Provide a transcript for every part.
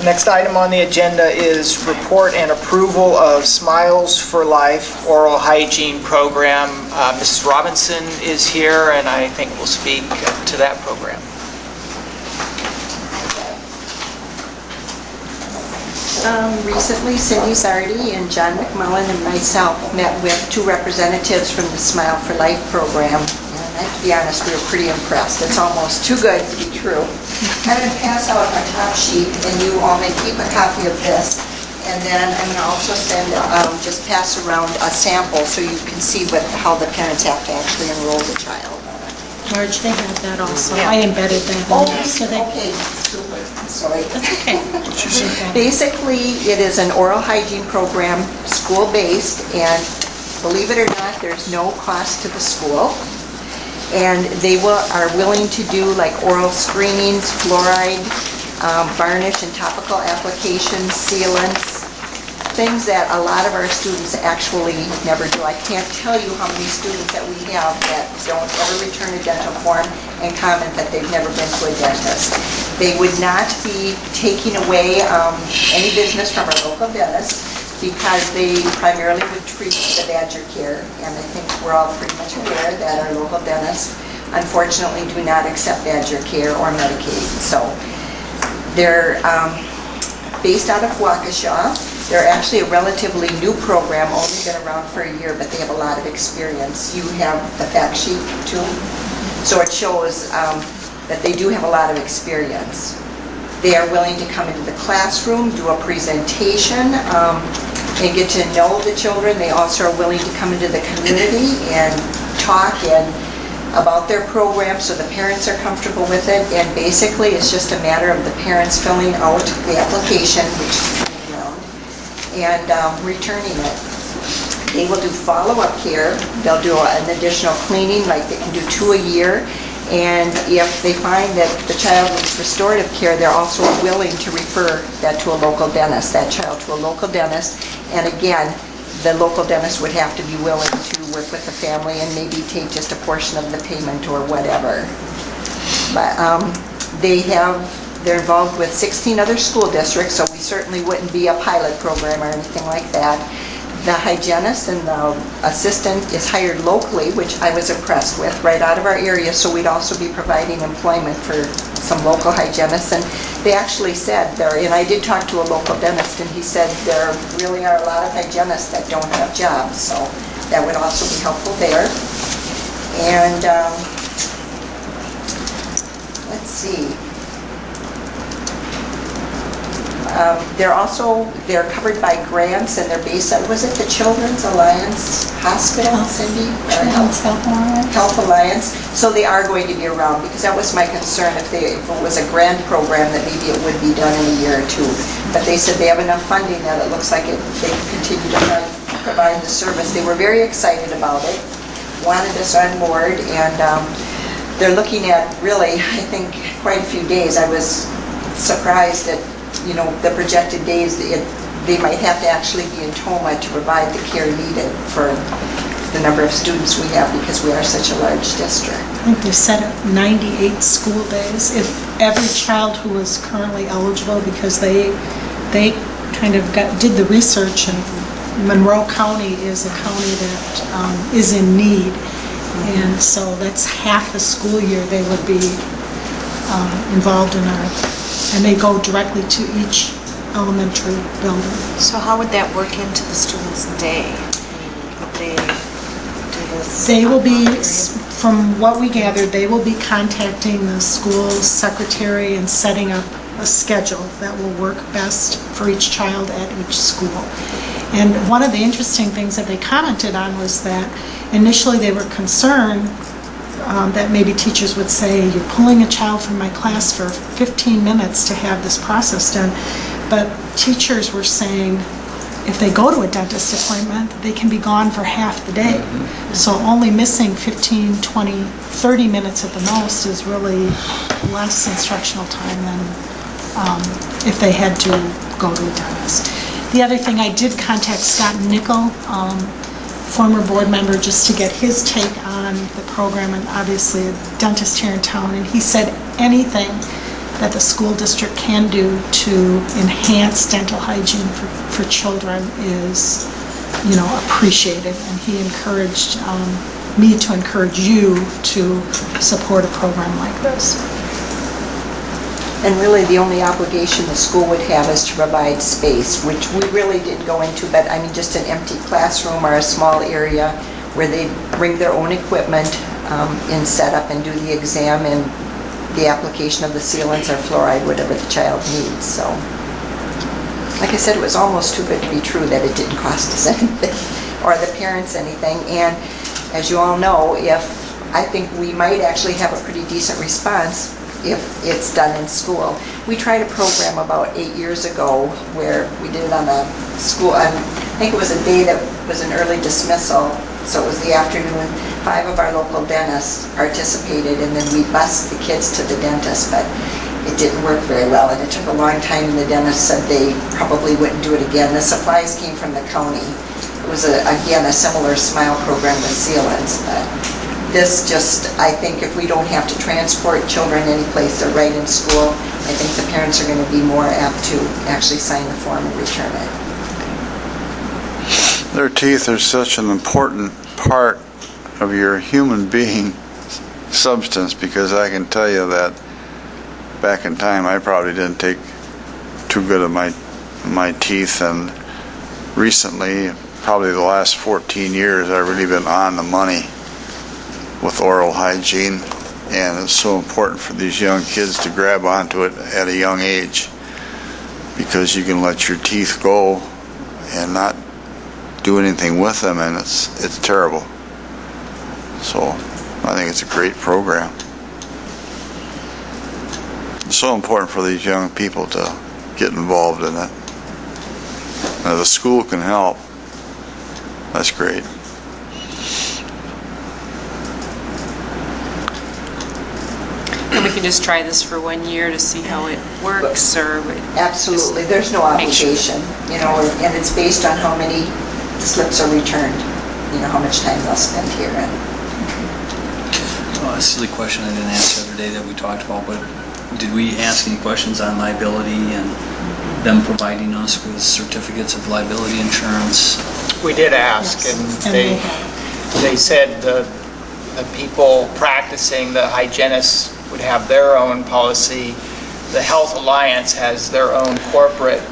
Next item on the agenda is report and approval of Smiles for Life Oral Hygiene Program. Mrs. Robinson is here, and I think will speak to that program. Recently, Cindy Zardy and John McMullen and myself met with two representatives from the Smile for Life program. And I have to be honest, we were pretty impressed. It's almost too good to be true. I'm going to pass out my top sheet, and you all may keep a copy of this. And then I'm going to also send, just pass around a sample so you can see how the parents have to actually enroll the child. Marge, they have that also. Yeah. I embedded that in there. So okay, super. I'm sorry. That's okay. Basically, it is an oral hygiene program, school-based, and believe it or not, there's no cost to the school. And they are willing to do like oral screenings, fluoride, varnish and topical applications, sealants, things that a lot of our students actually never do. I can't tell you how many students that we have that don't ever return a dental form and comment that they've never been to a dentist. They would not be taking away any business from our local dentist because they primarily would treat the badger care, and I think we're all pretty much aware that our local dentists unfortunately do not accept badger care or Medicaid. So they're based out of Waukesha. They're actually a relatively new program, only been around for a year, but they have a lot of experience. You have the fact sheet too, so it shows that they do have a lot of experience. They are willing to come into the classroom, do a presentation, and get to know the children. They also are willing to come into the community and talk about their program so the parents are comfortable with it. And basically, it's just a matter of the parents filling out the application, which is coming around, and returning it. They will do follow-up care. They'll do an additional cleaning, like they can do 2 a year. And if they find that the child needs restorative care, they're also willing to refer that to a local dentist, that child to a local dentist. And again, the local dentist would have to be willing to work with the family and maybe take just a portion of the payment or whatever. But they're involved with 16 other school districts, so we certainly wouldn't be a pilot program or anything like that. The hygienist and the assistant is hired locally, which I was impressed with, right out of our area, so we'd also be providing employment for some local hygienists. And they actually said and I did talk to a local dentist, and he said there really are a lot of hygienists that don't have jobs, so that would also be helpful there. And let's see. They're covered by grants, and they're based on, was it the Children's Alliance Hospital, Cindy? Children's Health Alliance. Health Alliance. So they are going to be around, because that was my concern. If it was a grant program, that maybe it would be done in a year or two. But they said they have enough funding that it looks like they can continue to provide the service. They were very excited about it, wanted us on board, and they're looking at really, I think, quite a few days. I was surprised at the projected days they might have to actually be in Toma to provide the care needed for the number of students we have, because we are such a large district. I think they set up 98 school days. If every child who is currently eligible, because they kind of did the research, and Monroe County is a county that is in need, and so that's half the school year they would be involved in and they go directly to each elementary building. So how would that work into the students' day? Would they do this? They will be, from what we gathered, they will be contacting the school secretary and setting up a schedule that will work best for each child at each school. And one of the interesting things that they commented on was that initially they were concerned that maybe teachers would say, you're pulling a child from my class for 15 minutes to have this process done. But teachers were saying if they go to a dentist appointment, they can be gone for half the day. So only missing 15, 20, 30 minutes at the most is really less instructional time than if they had to go to a dentist. The other thing, I did contact Scott Nickel, former board member, just to get his take on the program, and obviously a dentist here in town, and he said anything that the school district can do to enhance dental hygiene for children is, appreciated. And he encouraged me to encourage you to support a program like this. And really, the only obligation the school would have is to provide space, which we really didn't go into, but just an empty classroom or a small area where they bring their own equipment and set up and do the exam and the application of the sealants or fluoride, whatever the child needs. So, like I said, it was almost too good to be true that it didn't cost us anything or the parents anything. And as you all know, I think we might actually have a pretty decent response if it's done in school. We tried a program about 8 years ago where we did it on a school, I think it was a day that was an early dismissal, so it was the afternoon. 5 of our local dentists participated, and then we bused the kids to the dentist, but it didn't work very well, and it took a long time, and the dentist said they probably wouldn't do it again. The supplies came from the county. It was, again, a similar SMILE program with sealants, but this I think if we don't have to transport children anyplace, they're right in school, I think the parents are going to be more apt to actually sign the form and return it. Their teeth are such an important part of your human being substance, because I can tell you that back in time I probably didn't take too good of my teeth, and recently, probably the last 14 years, I've really been on the money with oral hygiene, and it's so important for these young kids to grab onto it at a young age, because you can let your teeth go and not do anything with them, and it's terrible. So I think it's a great program. It's so important for these young people to get involved in it. Now, the school can help. That's great. And we can just try this for 1 year to see how it works, or... Absolutely, there's no obligation, and it's based on how many slips are returned, how much time they'll spend here. A silly question I didn't ask the other day that we talked about, but did we ask any questions on liability and them providing us with certificates of liability insurance? We did ask, Yes. and they said the people practicing, the hygienists, would have their own policy. The Health Alliance has their own corporate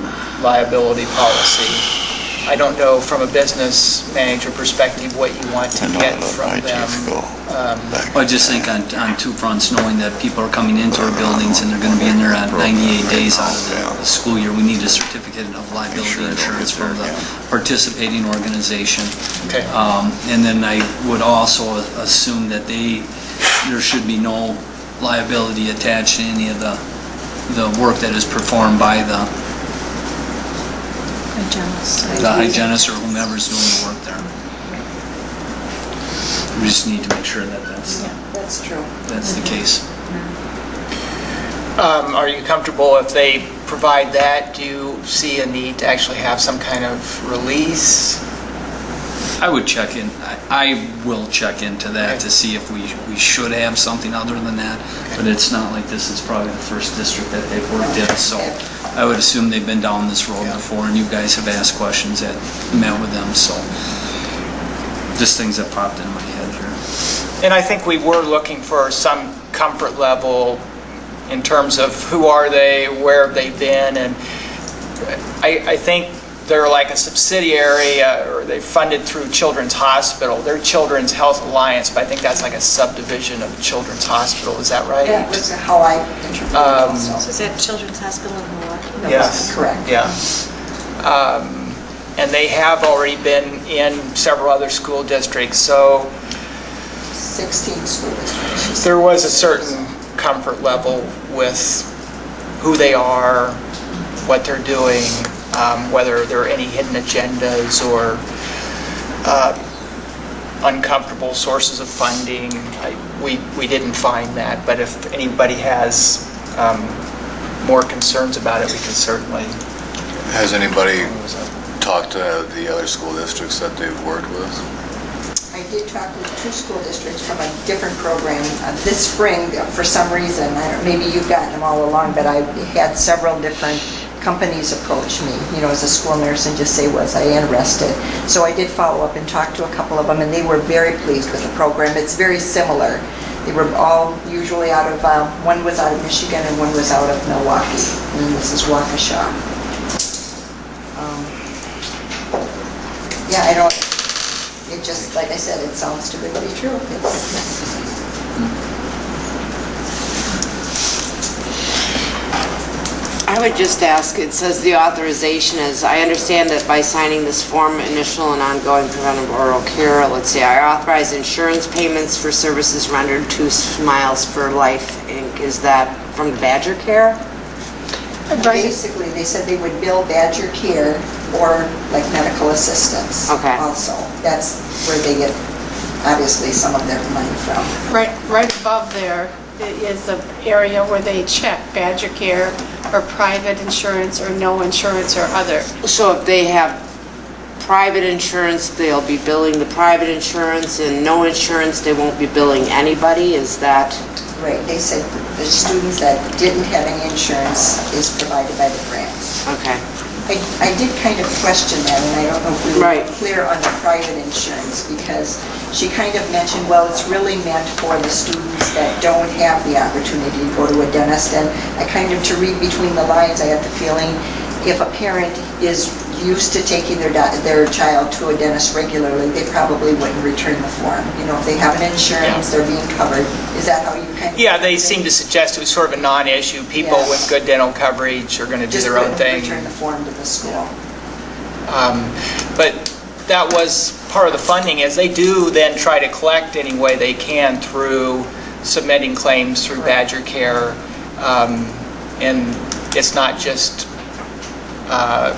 liability policy. I don't know from a business manager perspective what you want to get from them. I just think on two fronts, knowing that people are coming into our buildings and they're going to be in there at 98 days out of the school year, we need a certificate of liability insurance from the participating organization. Okay. And then I would also assume that there should be no liability attached to any of the work that is performed by the hygienist or whomever's doing the work there. We just need to make sure that That's true. that's the case. Are you comfortable if they provide that? Do you see a need to actually have some kind of release? I would check in. I will check into that to see if we should have something other than that. But it's not like this is probably the first district that they've worked in, so I would assume they've been down this road before, and you guys have asked questions that met with them, so just things that popped into my head here. And I think we were looking for some comfort level in terms of who are they, where have they been, and I think they're like a subsidiary, or they're funded through Children's Hospital. They're Children's Health Alliance, but I think that's like a subdivision of Children's Hospital. Is that right? That was how I interpreted it also. So is that Children's Hospital in Milwaukee? Yes. Correct. Yeah. And they have already been in several other school districts, so 16 school districts. there was a certain comfort level with who they are, what they're doing, whether there are any hidden agendas or uncomfortable sources of funding. We didn't find that, but if anybody has more concerns about it, we can certainly... Has anybody talked to the other school districts that they've worked with? I did talk with 2 school districts from a different program this spring. For some reason, maybe you've gotten them all along, but I had several different companies approach me, as a school nurse and just say, was I interested? So I did follow up and talk to a couple of them, and they were very pleased with the program. It's very similar. They were all usually out of, one was out of Michigan and one was out of Milwaukee, and this is Waukesha. Yeah, I don't, it just, like I said, it sounds too good to be true. I would just ask, it says the authorization is, I understand that by signing this form, initial and ongoing preventive oral care, let's say, I authorize insurance payments for services rendered to Smiles for Life, Inc. Is that from Badger Care? Basically, they said they would bill Badger Care or like medical assistance also. That's where they get, obviously, some of their money from. Right above there is the area where they check Badger Care or private insurance or no insurance or other. So if they have private insurance, they'll be billing the private insurance, and no insurance, they won't be billing anybody? Is that? Right, they said the students that didn't have any insurance is provided by the grants. Okay. I did kind of question that, and I don't know if we were clear on the private insurance, because she kind of mentioned, well, it's really meant for the students that don't have the opportunity to go to a dentist, and I kind of, to read between the lines, I have the feeling if a parent is used to taking their child to a dentist regularly, they probably wouldn't return the form. If they have an insurance, they're being covered. Is that how you kind of... Yeah, they seem to suggest it was sort of a non-issue. People with good dental coverage are going to do their own thing. Just return the form to the school. But that was part of the funding, is they do then try to collect any way they can through submitting claims through Badger Care. And it's not just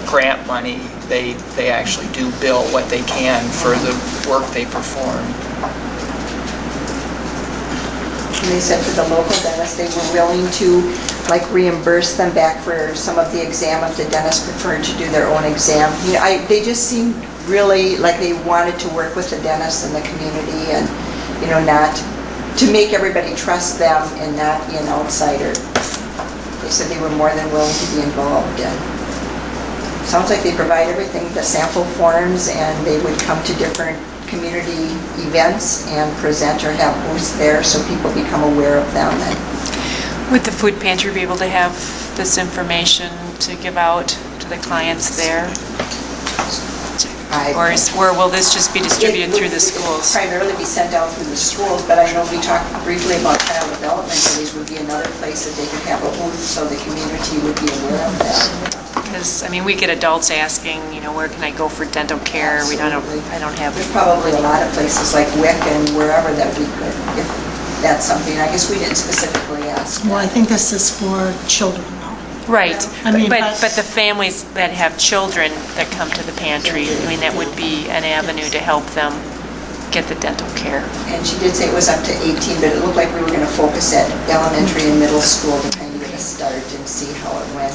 grant money. They actually do bill what they can for the work they perform. And they said for the local dentist, they were willing to reimburse them back for some of the exam if the dentist preferred to do their own exam. They just seemed really like they wanted to work with the dentists in the community, and not to make everybody trust them and not be an outsider. They said they were more than willing to be involved. And sounds like they provide everything, the sample forms, and they would come to different community events and present or have booths there so people become aware of them. Would the food pantry be able to have this information to give out to the clients there? Or will this just be distributed through the schools? It would primarily be sent out through the schools, but I know we talked briefly about child development days would be another place that they could have a booth so the community would be aware of that. Because, we get adults asking, where can I go for dental care? I don't have... There's probably a lot of places like WIC and wherever that we could, if that's something. I guess we didn't specifically ask. Well, I think this is for children, though. Right, but the families that have children that come to the pantry, that would be an avenue to help them get the dental care. And she did say it was up to 18, but it looked like we were going to focus at elementary and middle school to kind of get a start and see how it went.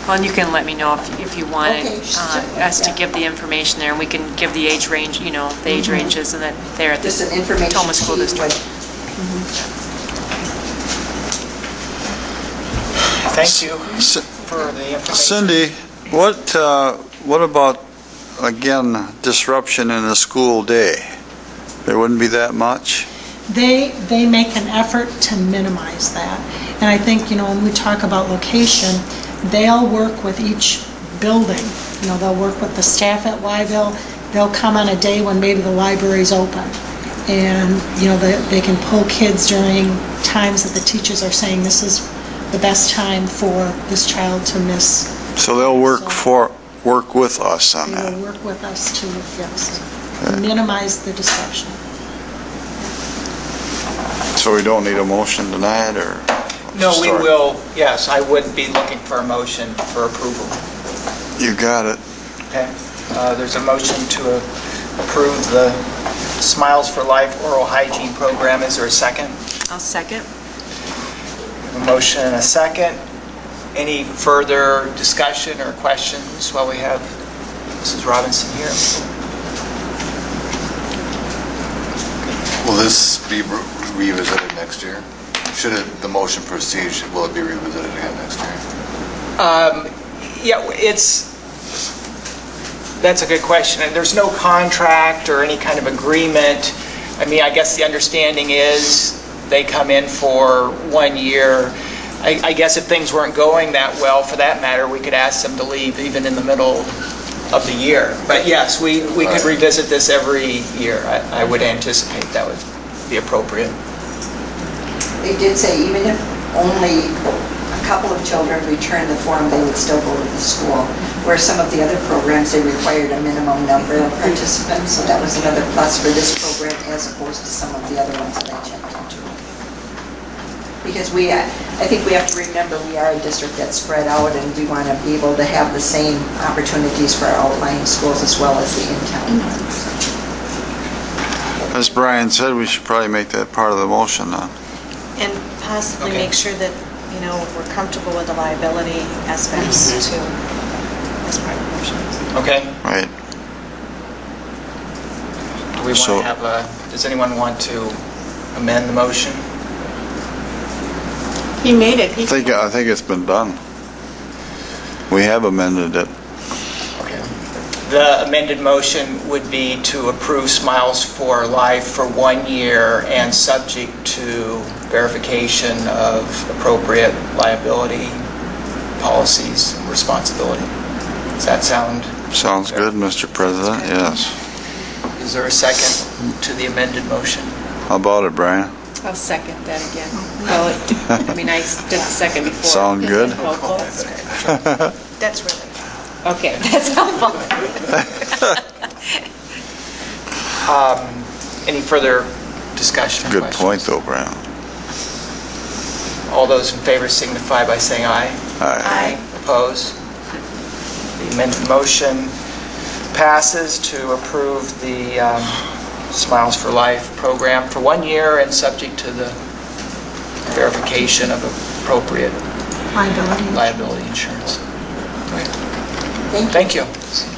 And you can let me know if you wanted us to yeah. give the information there, and we can give the age range, the age ranges, and that they're at the Just an information Toma School sheet District. Thank you for the information. Cindy, what about, again, disruption in a school day? There wouldn't be that much? They make an effort to minimize that. And I think, when we talk about location, they'll work with each building. They'll work with the staff at Wyville. They'll come on a day when maybe the library's open. And, they can pull kids during times that the teachers are saying this is the best time for this child to miss. So they'll work with us on that? They will work with us to, minimize the disruption. So we don't need a motion tonight, or? No, we will, yes, I would be looking for a motion for approval. You got it. Okay. There's a motion to approve the Smiles for Life oral hygiene program. Is there a second? I'll second. A motion and a second. Any further discussion or questions while we have Mrs. Robinson here? Will this be revisited next year? Should the motion proceed, will it be revisited again next year? Yeah, that's a good question. And there's no contract or any kind of agreement. I mean, I guess the understanding is they come in for 1 year. I guess if things weren't going that well, for that matter, we could ask them to leave even in the middle of the year. But yes, we could revisit this every year. I would anticipate that would be appropriate. They did say even if only a couple of children returned the form, they would still go to the school. Where some of the other programs, they required a minimum number of participants, so that was another plus for this program as opposed to some of the other ones that I checked into. Because I think we have to remember we are a district that's spread out and we want to be able to have the same opportunities for our outlying schools as well as the in-town ones. As Brian said, we should probably make that part of the motion then. And possibly Okay. make sure that, we're comfortable with the liability aspects too, as part of the motions. Okay? Right. Do we want So- to have does anyone want to amend the motion? He made it. I think it's been done. We have amended it. Okay. The amended motion would be to approve Smiles for Life for 1 year and subject to verification of appropriate liability policies and responsibility. Does that sound? Sounds good, Mr. President, yes. Is there a second to the amended motion? How about it, Brian? I'll second that again. Well, I mean, I did the second before. Sound good? Helpful? That's really, Okay, that's helpful. Any further discussion or Good questions? point though, Brian. All those in favor signify by saying aye. Aye. Opposed? The amended motion passes to approve the Smiles for Life program for 1 year and subject to the verification of appropriate Liability. liability insurance. Thank you. Thank you.